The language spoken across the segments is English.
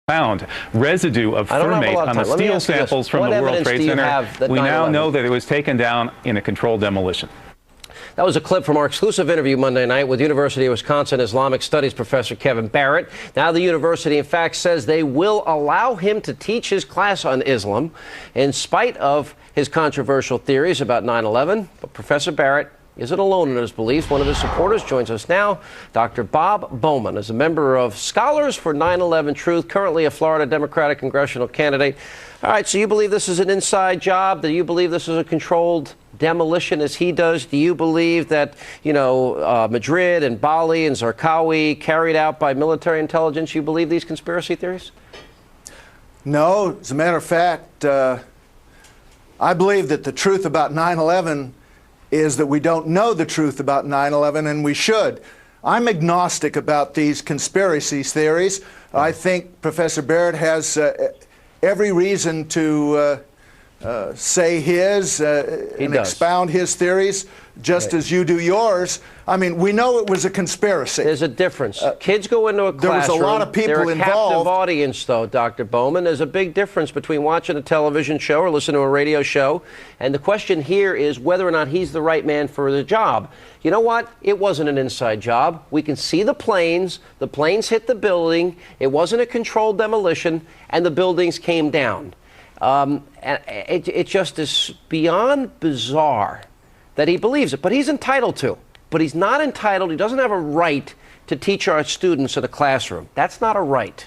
found residue of thermate on the steel samples from the World Trade Center. We now know that it was taken down in a controlled demolition. That was a clip from our exclusive interview Monday night with University of Wisconsin Islamic Studies professor Kevin Barrett. Now the university, in fact, says they will allow him to teach his class on Islam in spite of his controversial theories about 9/11. But Professor Barrett isn't alone in his beliefs. One of his supporters joins us now. Dr. Bob Bowman is a member of Scholars for 9/11 Truth, currently a Florida Democratic congressional candidate. All right, so you believe this is an inside job? Do you believe this is a controlled demolition as he does? Do you believe that, Madrid and Bali and Zarqawi carried out by military intelligence? You believe these conspiracy theories? No. As a matter of fact, I believe that the truth about 9/11 is that we don't know the truth about 9/11, and we should. I'm agnostic about these conspiracy theories. I think Professor Barrett has every reason to say his and expound his theories, just as you do yours. I mean, we know it was a conspiracy. There's a difference. Kids go into a classroom. There was a lot of people involved. They're a captive audience, though, Dr. Bowman. There's a big difference between watching a television show or listening to a radio show. And the question here is whether or not he's the right man for the job. You know what? It wasn't an inside job. We can see the planes. The planes hit the building. It wasn't a controlled demolition, and the buildings came down. And it just is beyond bizarre that he believes it, but he's entitled to. But he's not entitled, he doesn't have a right to teach our students in a classroom. That's not a right.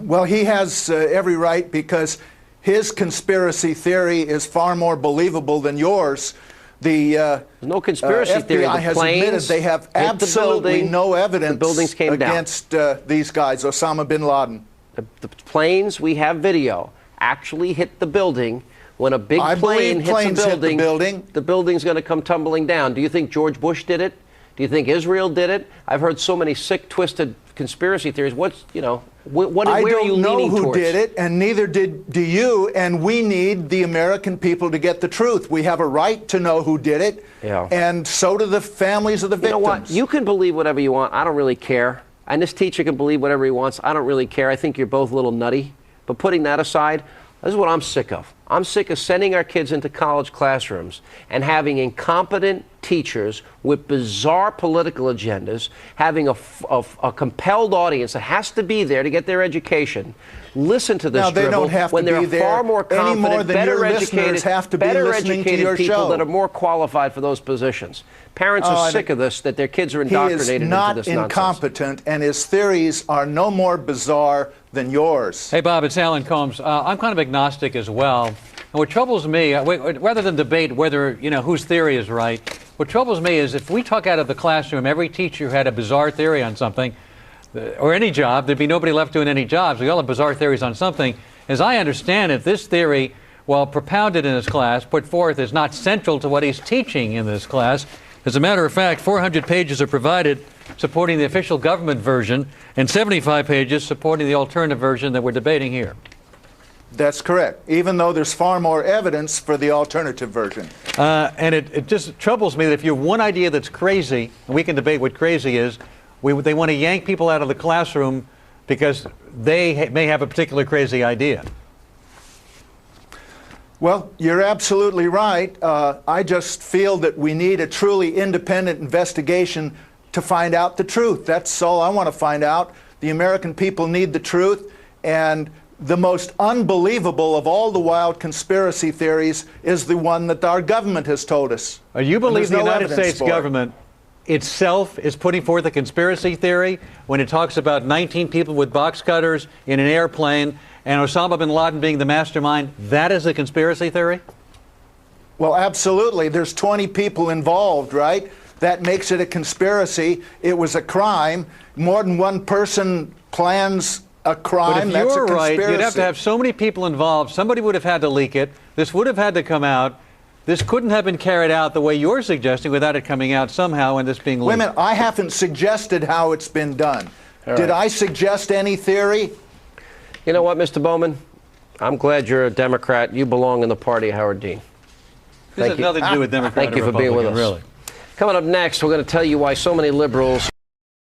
Well, he has every right, because his conspiracy theory is far more believable than yours. The no conspiracy theory. FBI has admitted they have absolutely no evidence against these guys, Osama bin Laden. The planes, we have video, actually hit the building. When a big plane hits a building, the building's going to come tumbling down. Do you think George Bush did it? Do you think Israel did it? I've heard so many sick, twisted conspiracy theories. Where are you leaning towards? I don't know who did it, and neither do you, and we need the American people to get the truth. We have a right to know who did it, and so do the families of the victims. You know what? You can believe whatever you want. I don't really care. And this teacher can believe whatever he wants. I don't really care. I think you're both a little nutty. But putting that aside, this is what I'm sick of. I'm sick of sending our kids into college classrooms and having incompetent teachers with bizarre political agendas, having a compelled audience that has to be there to get their education. Listen to this dribble when there are far more confident, better educated people that are more qualified for those positions. Parents are sick of this, that their kids are indoctrinated into this nonsense. He is not incompetent, and his theories are no more bizarre than yours. Hey, Bob, it's Alan Combs. I'm kind of agnostic as well. And what troubles me, rather than debate whether, whose theory is right, what troubles me is if we took out of the classroom every teacher who had a bizarre theory on something, or any job, there'd be nobody left doing any jobs. We all have bizarre theories on something. As I understand it, this theory, while propounded in his class, put forth, is not central to what he's teaching in this class. As a matter of fact, 400 pages are provided supporting the official government version and 75 pages supporting the alternative version that we're debating here. That's correct, even though there's far more evidence for the alternative version. And it just troubles me that if you have one idea that's crazy, and we can debate what crazy is, they want to yank people out of the classroom because they may have a particular crazy idea. Well, you're absolutely right. I just feel that we need a truly independent investigation to find out the truth. That's all I want to find out. The American people need the truth, and the most unbelievable of all the wild conspiracy theories is the one that our government has told us. You believe the United States government itself is putting forth a conspiracy theory when it talks about 19 people with box cutters in an airplane and Osama bin Laden being the mastermind? That is a conspiracy theory? Well, absolutely. There's 20 people involved, right? That makes it a conspiracy. It was a crime. More than one person plans a crime. But if you're right, you'd have to have so many people involved. Somebody would have had to leak it. This would have had to come out. This couldn't have been carried out the way you're suggesting without it coming out somehow and this being leaked. Wait a minute. I haven't suggested how it's been done. Did I suggest any theory? You know what, Mr. Bowman? I'm glad you're a Democrat. You belong in the party of Howard Dean. This has nothing to do with Democrat. Thank you for being with us. Really. Coming up next, we're going to tell you why so many liberals